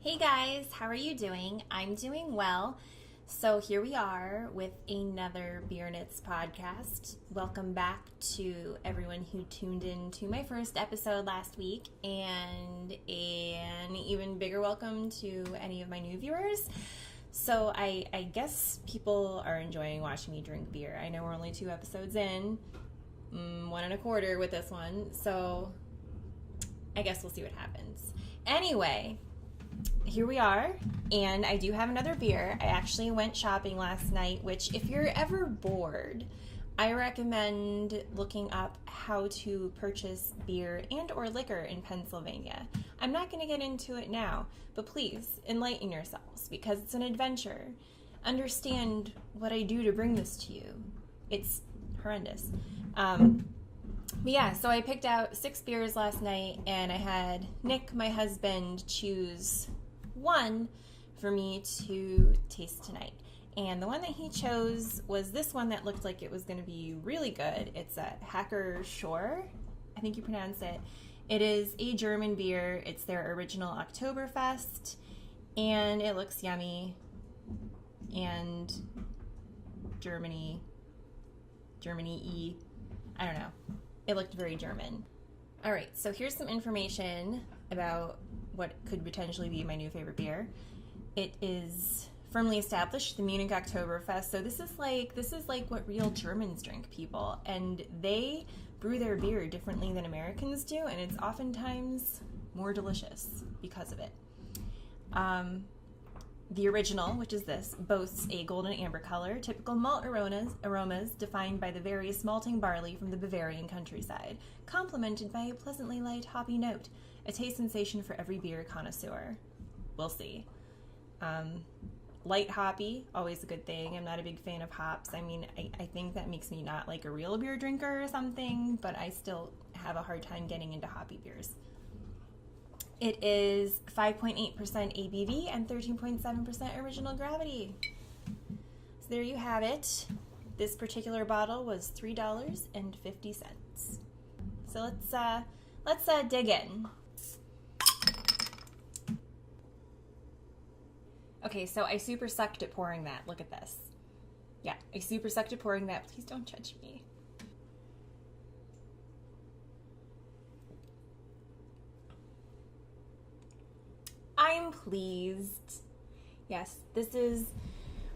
Hey guys, how are you doing? I'm doing well. So here we are with another Beer Knits podcast. Welcome back to everyone who tuned in to my first episode last week, and an even bigger welcome to any of my new viewers. So I guess people are enjoying watching me drink beer. I know we're only 2 episodes in, 1.25 with this one, so I guess we'll see what happens. Anyway, here we are, and I do have another beer. I actually went shopping last night, which if you're ever bored, I recommend looking up how to purchase beer and or liquor in Pennsylvania. I'm not going to get into it now, but please enlighten yourselves because it's an adventure. Understand what I do to bring this to you. It's horrendous. But yeah, so I picked out 6 beers last night, and I had Nick, my husband, choose one for me to taste tonight. And the one that he chose was this one that looked like it was going to be really good. It's a Hacker-Pschorr, I think you pronounce it. It is a German beer. It's their original Oktoberfest, and it looks yummy. And Germany-y, I don't know. It looked very German. All right, so here's some information about what could potentially be my new favorite beer. It is firmly established, the Munich Oktoberfest. So this is like what real Germans drink, people, and they brew their beer differently than Americans do, and it's oftentimes more delicious because of it. The original, which is this, boasts a golden amber color, typical malt aromas defined by the various malting barley from the Bavarian countryside, complemented by a pleasantly light hoppy note, a taste sensation for every beer connoisseur. We'll see. Light hoppy, always a good thing. I'm not a big fan of hops. I mean, I think that makes me not like a real beer drinker or something, but I still have a hard time getting into hoppy beers. It is 5.8% ABV and 13.7% original gravity. So there you have it. This particular bottle was $3.50. So let's dig in. Okay, so I super sucked at pouring that. Look at this. Yeah, I super sucked at pouring that. Please don't judge me. I'm pleased. Yes, this is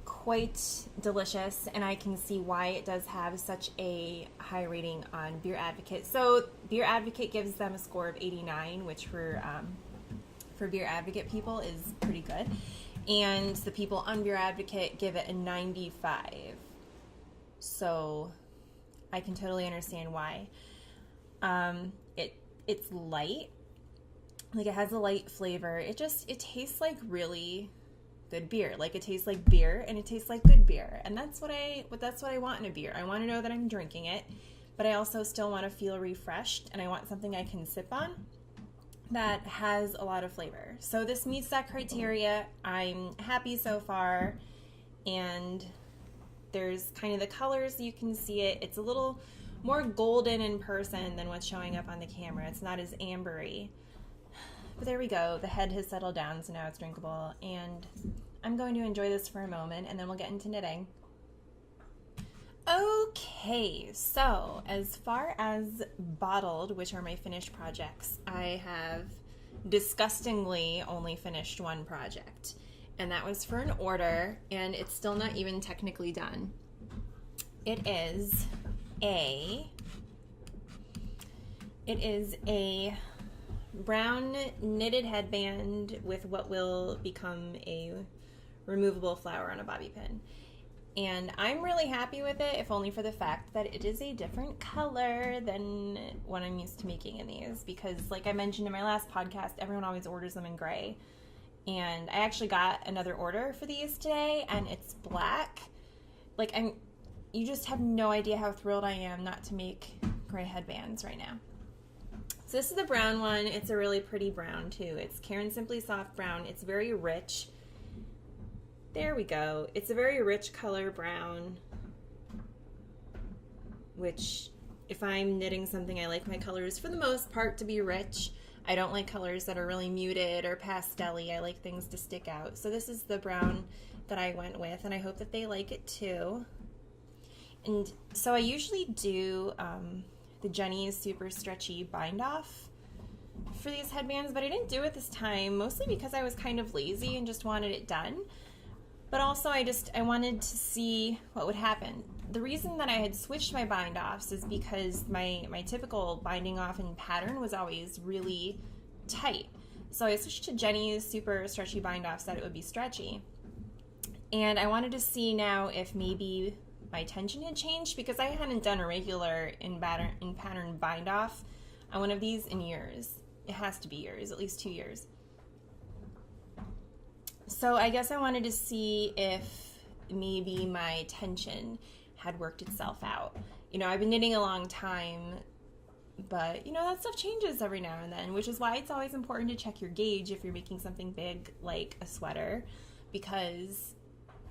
quite delicious, and I can see why it does have such a high rating on Beer Advocate. So Beer Advocate gives them a score of 89, which for Beer Advocate people is pretty good. And the people on Beer Advocate give it a 95. So I can totally understand why. It's light. Like, it has a light flavor. It tastes like really good beer. Like, it tastes like beer, and it tastes like good beer. And that's what I want in a beer. I want to know that I'm drinking it, but I also still want to feel refreshed, and I want something I can sip on that has a lot of flavor. So this meets that criteria. I'm happy so far, and there's kind of the colors, you can see it. It's a little more golden in person than what's showing up on the camera. It's not as ambery. But there we go. The head has settled down, so now it's drinkable. And I'm going to enjoy this for a moment, and then we'll get into knitting. Okay, so as far as bottled, which are my finished projects, I have disgustingly only finished one project. And that was for an order, and it's still not even technically done. It is a brown knitted headband with what will become a removable flower on a bobby pin. And I'm really happy with it, if only for the fact that it is a different color than what I'm used to making in these. Because like I mentioned in my last podcast, everyone always orders them in gray. And I actually got another order for these today, and it's black. Like, you just have no idea how thrilled I am not to make gray headbands right now. So this is the brown one. It's a really pretty brown too. It's Karen Simply Soft Brown. It's very rich. There we go. It's a very rich color brown, which if I'm knitting something, I like my colors for the most part to be rich. I don't like colors that are really muted or pastel-y. I like things to stick out. So this is the brown that I went with, and I hope that they like it too. And so I usually do the Jenny's Super Stretchy Bind Off for these headbands, but I didn't do it this time, mostly because I was kind of lazy and just wanted it done. But also I wanted to see what would happen. The reason that I had switched my bind offs is because my typical binding off and pattern was always really tight. So I switched to Jenny's Super Stretchy Bind Offs that it would be stretchy. And I wanted to see now if maybe my tension had changed, because I hadn't done a regular in pattern bind off on one of these in years. It has to be years, at least 2 years. So I guess I wanted to see if maybe my tension had worked itself out. You know, I've been knitting a long time, but you know, that stuff changes every now and then, which is why it's always important to check your gauge if you're making something big like a sweater, because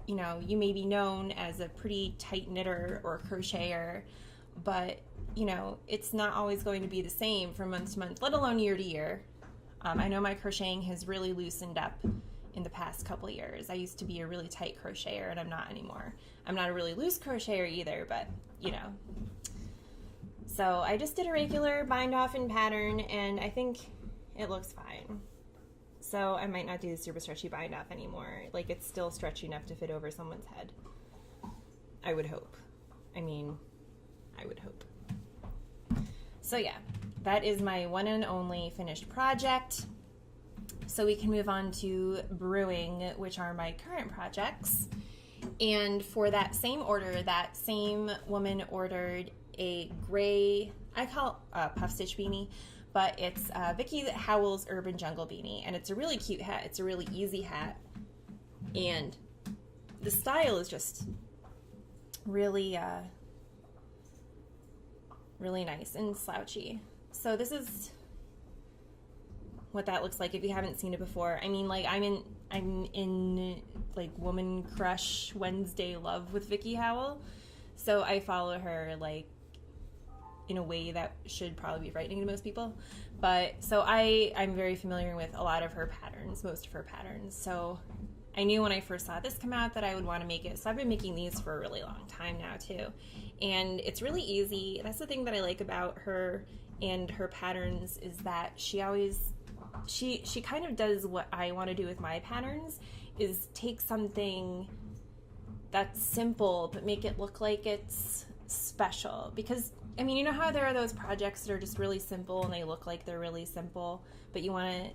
you know, you may be known as a pretty tight knitter or crocheter, but you know, it's not always going to be the same from month to month, let alone year to year. I know my crocheting has really loosened up in the past couple of years. I used to be a really tight crocheter, and I'm not anymore. I'm not a really loose crocheter either, but you know. So I just did a regular bind off in pattern, and I think it looks fine. So I might not do the super stretchy bind off anymore. Like, it's still stretchy enough to fit over someone's head. I would hope. I mean, I would hope. So yeah, that is my one and only finished project. So we can move on to brewing, which are my current projects. And for that same order, that same woman ordered a gray, I call it puff stitch beanie, but it's Vicky Howell's Urban Jungle beanie, and it's a really cute hat. It's a really easy hat, and the style is just really, really nice and slouchy. So this is what that looks like if you haven't seen it before. I mean, like, I'm in like woman crush Wednesday love with Vicky Howell, so I follow her like in a way that should probably be frightening to most people. But so I'm very familiar with a lot of her patterns, most of her patterns. So I knew when I first saw this come out that I would want to make it. So I've been making these for a really long time now too. And it's really easy. That's the thing that I like about her and her patterns, is that she kind of does what I want to do with my patterns, is take something that's simple but make it look like it's special. Because I mean, you know how there are those projects that are just really simple and they look like they're really simple, but you want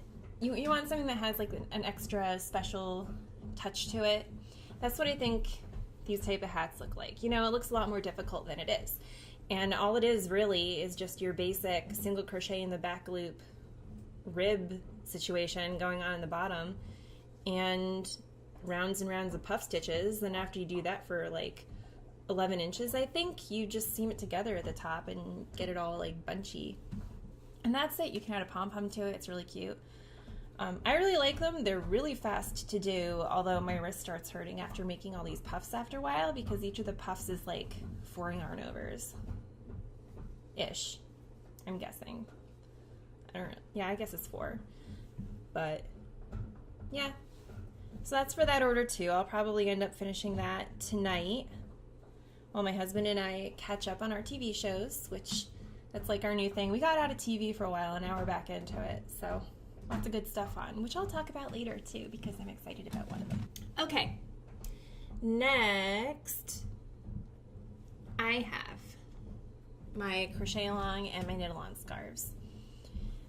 something that has like an extra special touch to it. That's what I think these type of hats look like. You know, it looks a lot more difficult than it is. And all it is really is just your basic single crochet in the back loop rib situation going on in the bottom, and rounds and rounds of puff stitches. Then after you do that for like 11 inches, I think, you just seam it together at the top and get it all like bunchy. And that's it. You can add a pom-pom to it. It's really cute. I really like them. They're really fast to do, although my wrist starts hurting after making all these puffs after a while, because each of the puffs is like 4 yarn overs. Ish. I'm guessing. I don't know. Yeah, I guess it's 4. But yeah. So that's for that order too. I'll probably end up finishing that tonight while my husband and I catch up on our TV shows, which that's like our new thing. We got out of TV for a while and now we're back into it. So lots of good stuff on, which I'll talk about later too, because I'm excited about one of them. Okay. Next, I have my crochet along and my knit along scarves.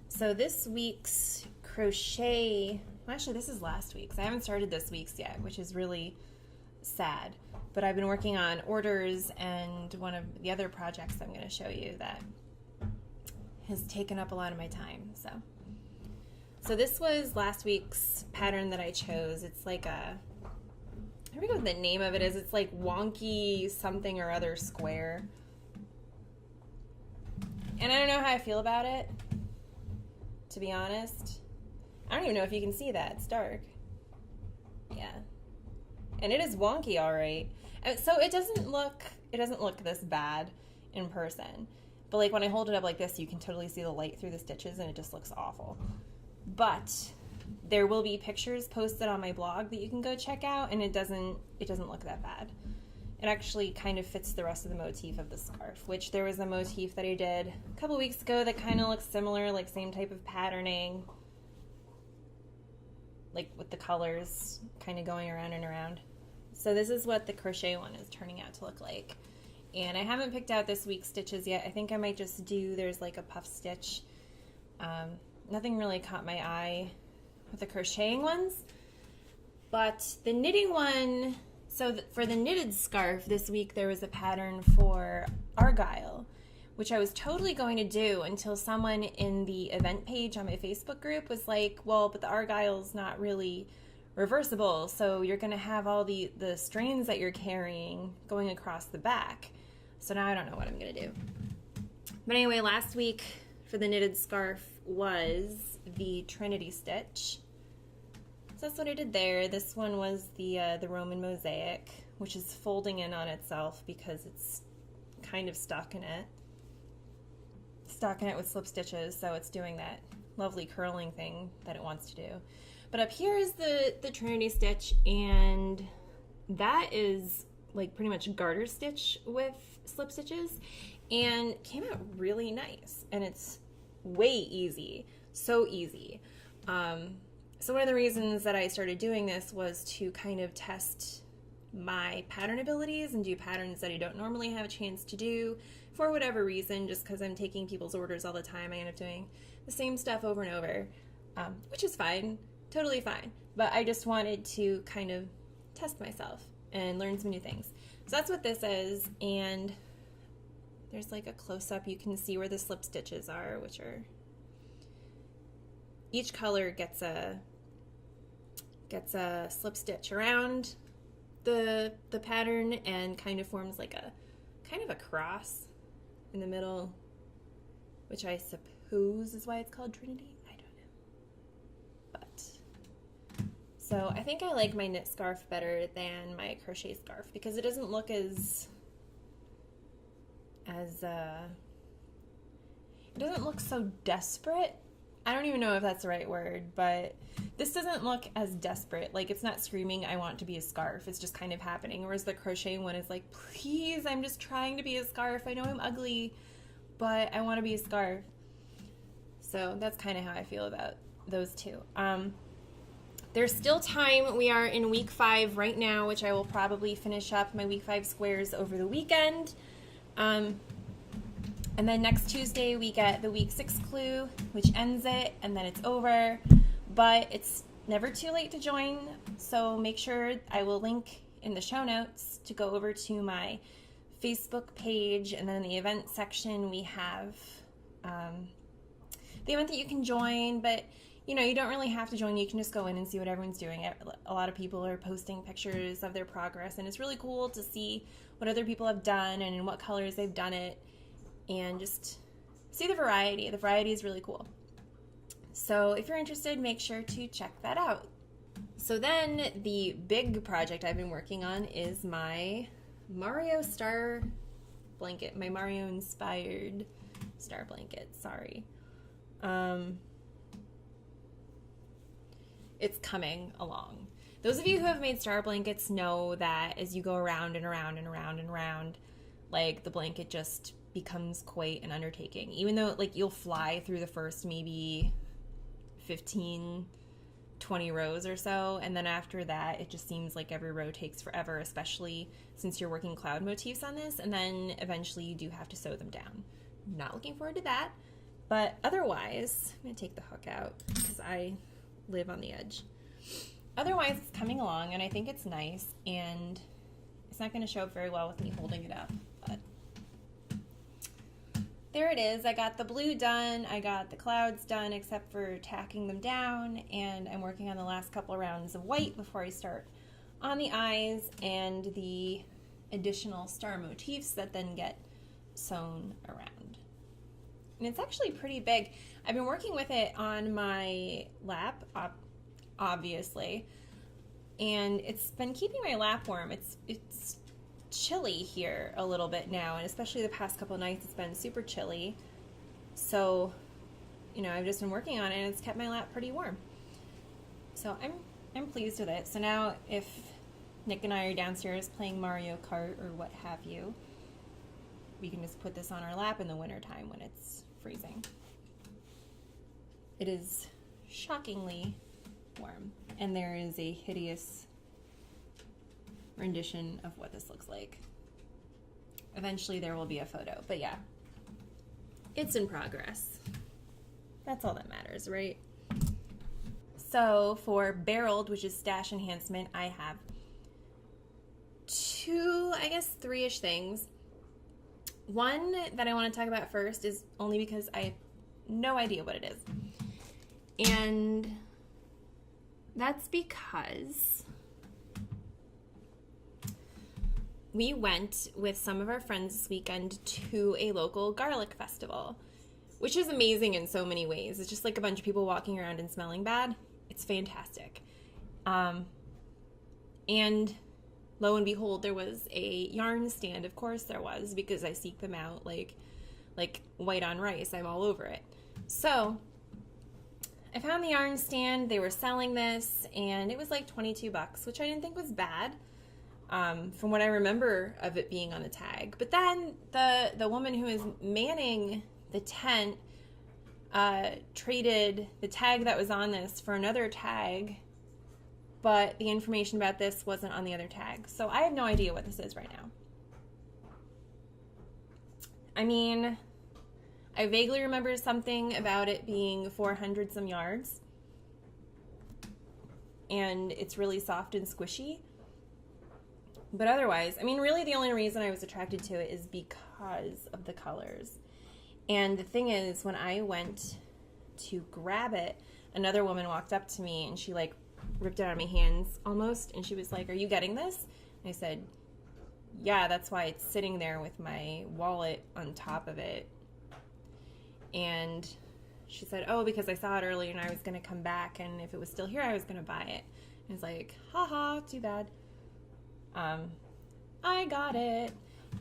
So this week's crochet, well, actually this is last week's. I haven't started this week's yet, which is really sad. But I've been working on orders and one of the other projects I'm going to show you that has taken up a lot of my time. So this was last week's pattern that I chose. It's like I forget what the name of it is. It's like wonky something or other square. And I don't know how I feel about it, to be honest. I don't even know if you can see that. It's dark. Yeah. And it is wonky, all right. So it doesn't look this bad in person, But like when I hold it up like this, you can totally see the light through the stitches and it just looks awful. But there will be pictures posted on my blog that you can go check out, and it doesn't look that bad. It actually kind of fits the rest of the motif of the scarf, which there was a motif that I did a couple weeks ago that kind of looks similar, like same type of patterning, like with the colors kind of going around and around. So this is what the crochet one is turning out to look like. And I haven't picked out this week's stitches yet. I think I might just do, there's like a puff stitch. Nothing really caught my eye with the crocheting ones. But the knitting one, so for the knitted scarf this week there was a pattern for argyle, which I was totally going to do until someone in the event page on my Facebook group was like, well, but the argyle's not really reversible, so you're going to have all the strains that you're carrying going across the back. So now I don't know what I'm going to do. But anyway, last week for the knitted scarf was the Trinity stitch. So that's what I did there. This one was the Roman mosaic, which is folding in on itself because it's kind of stuck in it with slip stitches, so it's doing that lovely curling thing that it wants to do. But up here is the Trinity stitch, and that is like pretty much garter stitch with slip stitches, and came out really nice, and it's way easy, so easy. So one of the reasons that I started doing this was to kind of test my pattern abilities and do patterns that I don't normally have a chance to do for whatever reason. Just because I'm taking people's orders all the time, I end up doing the same stuff over and over, which is fine, totally fine. But I just wanted to kind of test myself and learn some new things. So that's what this is, and there's like a close-up. You can see where the slip stitches are, which are, each color gets a slip stitch around the pattern and kind of forms like a kind of a cross in the middle, which I suppose is why it's called Trinity. I don't know. But so I think I like my knit scarf better than my crochet scarf because it doesn't look as it doesn't look so desperate. I don't even know if that's the right word, but this doesn't look as desperate. Like, it's not screaming, I want to be a scarf. It's just kind of happening. Whereas the crochet one is like, please, I'm just trying to be a scarf. I know I'm ugly, but I want to be a scarf. So that's kind of how I feel about those two. There's still time. We are in week 5 right now, which I will probably finish up my week 5 squares over the weekend. And then next Tuesday we get the week 6 clue, which ends it, and then it's over. But it's never too late to join, so make sure I will link in the show notes to go over to my Facebook page, and then in the event section we have the event that you can join, but you know, you don't really have to join. You can just go in and see what everyone's doing. A lot of people are posting pictures of their progress, and it's really cool to see what other people have done and in what colors they've done it, and just see the variety. The variety is really cool. So if you're interested, make sure to check that out. So then the big project I've been working on is my Mario star blanket, my Mario inspired star blanket, sorry. It's coming along. Those of you who have made star blankets know that as you go around and around and around and around, like the blanket just becomes quite an undertaking. Even though like you'll fly through the first maybe 15, 20 rows or so, and then after that it just seems like every row takes forever, especially since you're working cloud motifs on this, and then eventually you do have to sew them down. Not looking forward to that, but otherwise, I'm going to take the hook out because I live on the edge. Otherwise, it's coming along, and I think it's nice, and it's not going to show up very well with me holding it up, but there it is. I got the blue done, I got the clouds done except for tacking them down, and I'm working on the last couple of rounds of white before I start on the eyes and the additional star motifs that then get sewn around. And it's actually pretty big. I've been working with it on my lap, obviously, and it's been keeping my lap warm. It's chilly here a little bit now, and especially the past couple nights it's been super chilly. So, you know, I've just been working on it and it's kept my lap pretty warm. So I'm pleased with it. So now if Nick and I are downstairs playing Mario Kart or what have you, we can just put this on our lap in the wintertime when it's freezing. It is shockingly warm, and there is a hideous rendition of what this looks like. Eventually there will be a photo, but yeah, it's in progress. That's all that matters, right? So for barreled, which is stash enhancement, I have two, I guess 3-ish things. One that I want to talk about first is only because I have no idea what it is. And that's because we went with some of our friends this weekend to a local garlic festival, which is amazing in so many ways. It's just like a bunch of people walking around and smelling bad. It's fantastic. And lo and behold, there was a yarn stand. Of course there was, because I seek them out like white on rice. I'm all over it. So I found the yarn stand. They were selling this, and it was like $22, which I didn't think was bad, from what I remember of it being on the tag. But then the woman who was manning the tent traded the tag that was on this for another tag, but the information about this wasn't on the other tag. So I have no idea what this is right now. I mean, I vaguely remember something about it being 400 some yards, and it's really soft and squishy. But otherwise, I mean, really the only reason I was attracted to it is because of the colors. And the thing is, when I went to grab it, another woman walked up to me and she like ripped it out of my hands almost, and she was like, "Are you getting this?" And I said, "Yeah, that's why it's sitting there with my wallet on top of it." And she said, "Oh, because I saw it earlier and I was going to come back, and if it was still here, I was going to buy it." And I was like, haha, too bad. I got it,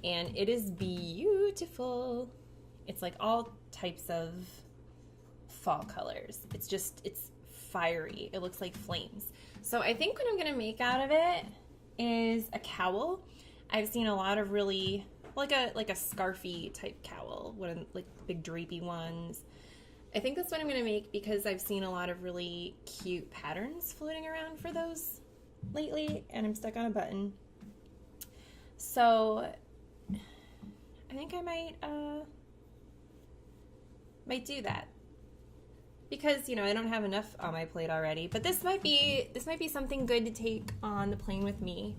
and it is beautiful. It's like all types of fall colors. It's fiery. It looks like flames. So I think what I'm going to make out of it is a cowl. I've seen a lot of really like a scarfy type cowl, like big drapey ones. I think that's what I'm going to make because I've seen a lot of really cute patterns floating around for those lately, and I'm stuck on a button. So I think I might do that, because, you know, I don't have enough on my plate already. But this might be something good to take on the plane with me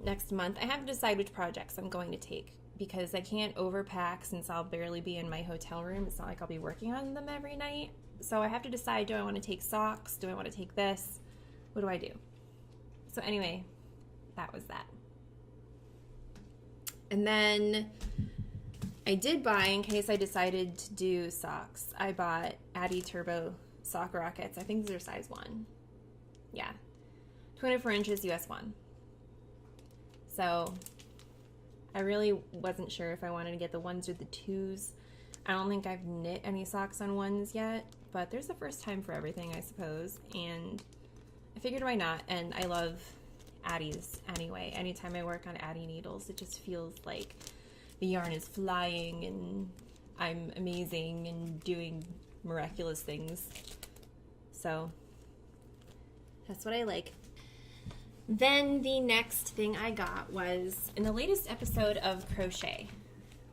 next month. I have to decide which projects I'm going to take, because I can't overpack since I'll barely be in my hotel room. It's not like I'll be working on them every night. So I have to decide, do I want to take socks? Do I want to take this? What do I do? So anyway, that was that. And then I did buy, in case I decided to do socks, I bought Addi Turbo sock rockets. I think these are size 1. Yeah. 24 inches US 1. So I really wasn't sure if I wanted to get the 1s or the 2s. I don't think I've knit any socks on 1s yet, but there's a first time for everything, I suppose. And I figured why not, and I love Addis anyway. Anytime I work on Addi needles, it just feels like the yarn is flying and I'm amazing and doing miraculous things. So that's what I like. Then the next thing I got was in the latest episode of Crochet,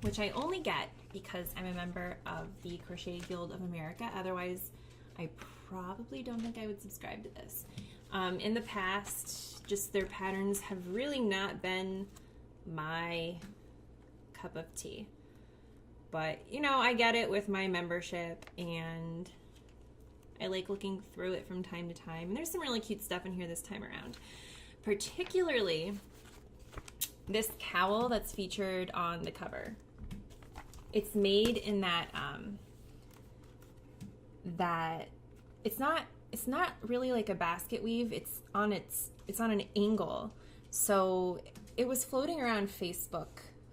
which I only get because I'm a member of the Crochet Guild of America. Otherwise, I probably don't think I would subscribe to this. In the past, just their patterns have really not been my cup of tea. But, you know, I get it with my membership, and I like looking through it from time to time. And there's some really cute stuff in here this time around. Particularly this cowl that's featured on the cover. It's made in that it's not really like a basket weave. It's on an angle, so it was floating around Facebook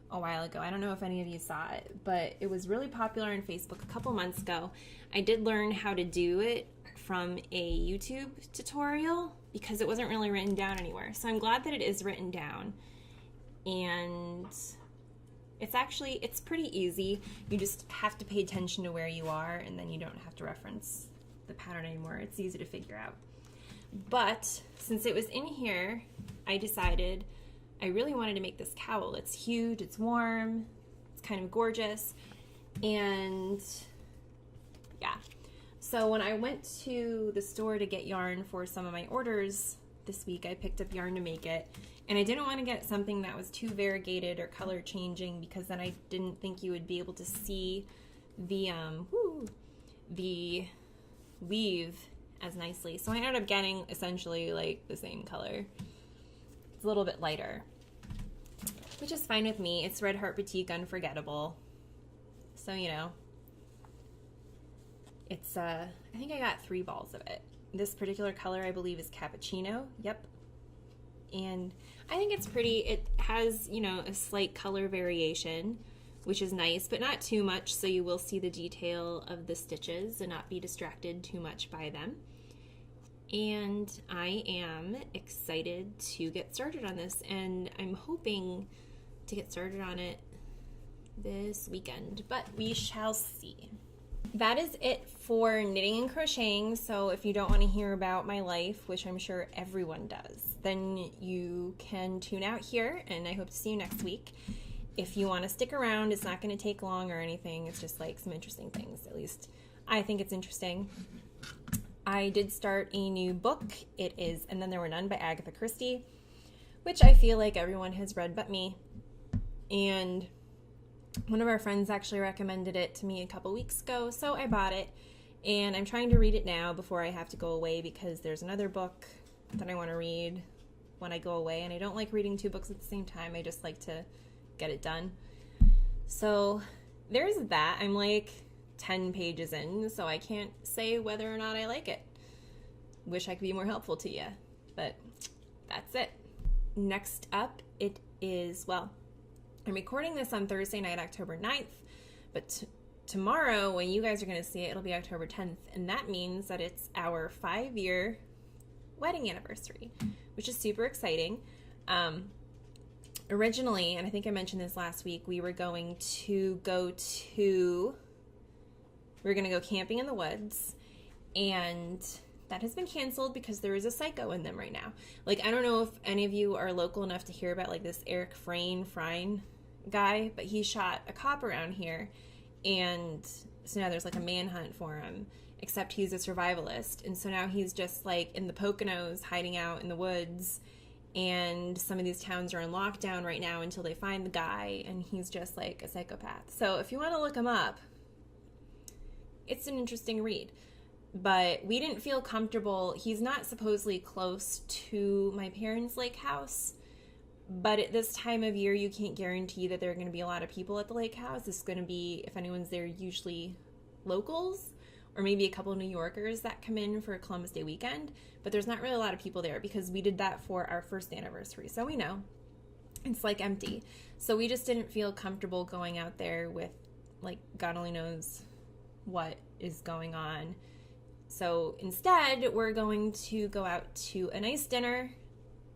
a while ago. I don't know if any of you saw it, but it was really popular on Facebook a couple months ago. I did learn how to do it from a YouTube tutorial because it wasn't really written down anywhere. So I'm glad that it is written down. And it's pretty easy. You just have to pay attention to where you are, and then you don't have to reference the pattern anymore. It's easy to figure out. But since it was in here, I decided I really wanted to make this cowl. It's huge, it's warm, it's kind of gorgeous, and yeah. So when I went to the store to get yarn for some of my orders this week, I picked up yarn to make it, and I didn't want to get something that was too variegated or color changing, because then I didn't think you would be able to see the weave as nicely. So I ended up getting essentially like the same color. It's a little bit lighter, which is fine with me. It's Red Heart Batik Unforgettable. So, you know, it's, I think I got 3 balls of it. This particular color, I believe, is Cappuccino. Yep. And I think it's pretty. It has, you know, a slight color variation, which is nice, but not too much, so you will see the detail of the stitches and not be distracted too much by them. And I am excited to get started on this, and I'm hoping to get started on it this weekend, but we shall see. That is it for knitting and crocheting. So if you don't want to hear about my life, which I'm sure everyone does, then you can tune out here, and I hope to see you next week. If you want to stick around, it's not going to take long or anything. It's just like some interesting things. At least I think it's interesting. I did start a new book. It is And Then There Were None by Agatha Christie, which I feel like everyone has read but me. And one of our friends actually recommended it to me a couple weeks ago, so I bought it. And I'm trying to read it now before I have to go away, because there's another book that I want to read when I go away. And I don't like reading 2 books at the same time. I just like to get it done. So there's that. I'm like 10 pages in, so I can't say whether or not I like it. Wish I could be more helpful to you, but that's it. Next up, it is, well, I'm recording this on Thursday night, October 9th, but tomorrow, when you guys are going to see it, it'll be October 10th, and that means that it's our 5-year wedding anniversary, which is super exciting. Originally, and I think I mentioned this last week, we were going to go camping in the woods, and that has been canceled because there is a psycho in them right now. Like, I don't know if any of you are local enough to hear about like this Eric Frine guy, but he shot a cop around here, and so now there's like a manhunt for him, except he's a survivalist, and so now he's just like in the Poconos hiding out in the woods. And some of these towns are in lockdown right now until they find the guy, and he's just like a psychopath. So if you want to look him up, it's an interesting read. But we didn't feel comfortable. He's not supposedly close to my parents' lake house, but at this time of year, you can't guarantee that there are going to be a lot of people at the lake house. It's going to be, if anyone's there, usually locals, or maybe a couple of New Yorkers that come in for Columbus Day weekend, but there's not really a lot of people there because we did that for our first anniversary, so we know it's like empty. So we just didn't feel comfortable going out there with, like, God only knows what is going on. So instead, we're going to go out to a nice dinner,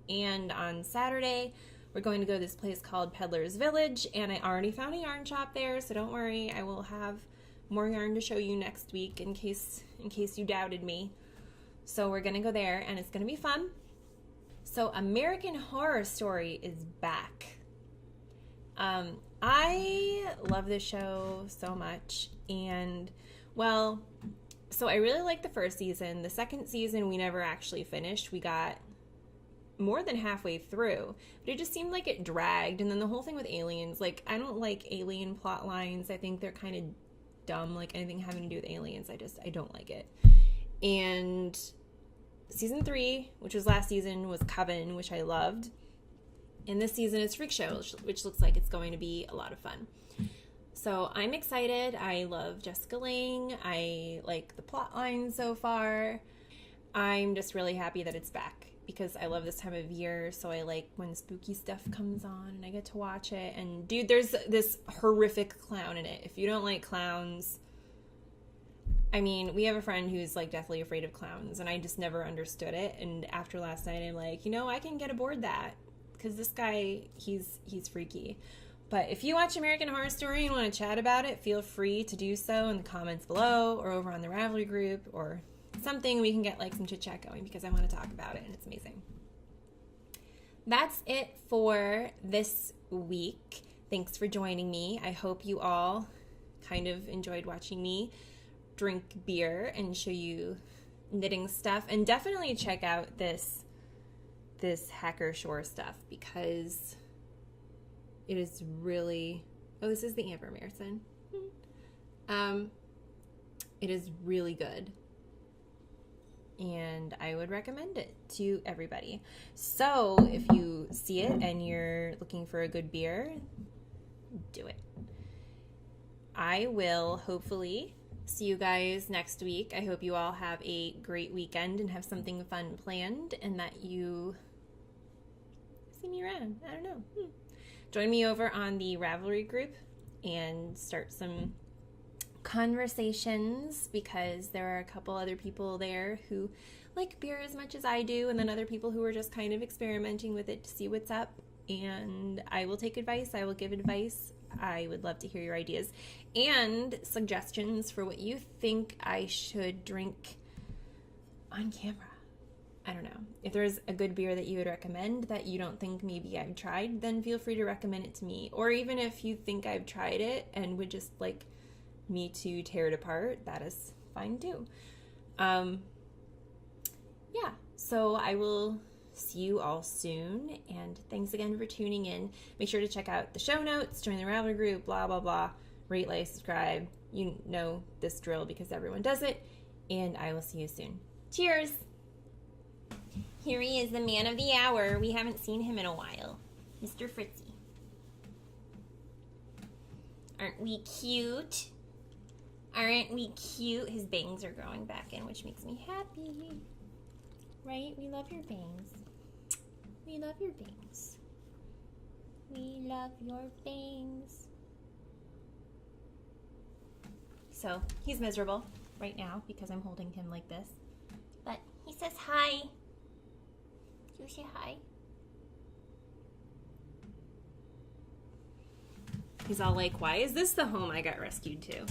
and on Saturday, we're going to go to this place called Peddler's Village, and I already found a yarn shop there, so don't worry, I will have more yarn to show you next week in case you doubted me. So we're gonna go there, and it's gonna be fun. So American Horror Story is back. I love this show so much, and well, so I really liked the first season. The second season we never actually finished. We got more than halfway through, but it just seemed like it dragged. And then the whole thing with aliens, like, I don't like alien plot lines. I think they're kind of dumb, like anything having to do with aliens. I don't like it. And season 3, which was last season, was Coven, which I loved. And this season is Freak Show, which looks like it's going to be a lot of fun. So I'm excited. I love Jessica Lange. I like the plot line so far. I'm just really happy that it's back because I love this time of year, so I like when spooky stuff comes on and I get to watch it. And dude, there's this horrific clown in it. If you don't like clowns, I mean, we have a friend who's like deathly afraid of clowns, and I just never understood it. And after last night, I'm like, you know, I can get aboard that, because this guy, he's freaky. But if you watch American Horror Story and want to chat about it, feel free to do so in the comments below or over on the Ravelry group or something. We can get like some chit chat going, because I want to talk about it and it's amazing. That's it for this week. Thanks for joining me. I hope you all kind of enjoyed watching me drink beer and show you knitting stuff, and definitely check out this Hacker-Pschorr stuff, because it is really, oh, this is the Amber Marison. It is really good, and I would recommend it to everybody. So if you see it and you're looking for a good beer, do it. I will hopefully see you guys next week. I hope you all have a great weekend and have something fun planned, and that you see me around. I don't know. Join me over on the Ravelry group and start some conversations, because there are a couple other people there who like beer as much as I do, and then other people who are just kind of experimenting with it to see what's up. And I will take advice. I will give advice. I would love to hear your ideas and suggestions for what you think I should drink on camera. I don't know. If there's a good beer that you would recommend that you don't think maybe I've tried, then feel free to recommend it to me. Or even if you think I've tried it and would just like me to tear it apart, that is fine too. Yeah, so I will see you all soon, and thanks again for tuning in. Make sure to check out the show notes, join the Ravelry group, blah, blah, blah. Rate, like, subscribe. You know this drill because everyone does it, and I will see you soon. Cheers! Here he is, the man of the hour. We haven't seen him in a while. Mr. Fritzy. Aren't we cute? Aren't we cute? His bangs are growing back in, which makes me happy. Right? We love your bangs. We love your bangs. We love your bangs. So, he's miserable right now because I'm holding him like this. But he says hi. You say hi. He's all like, why is this the home I got rescued to?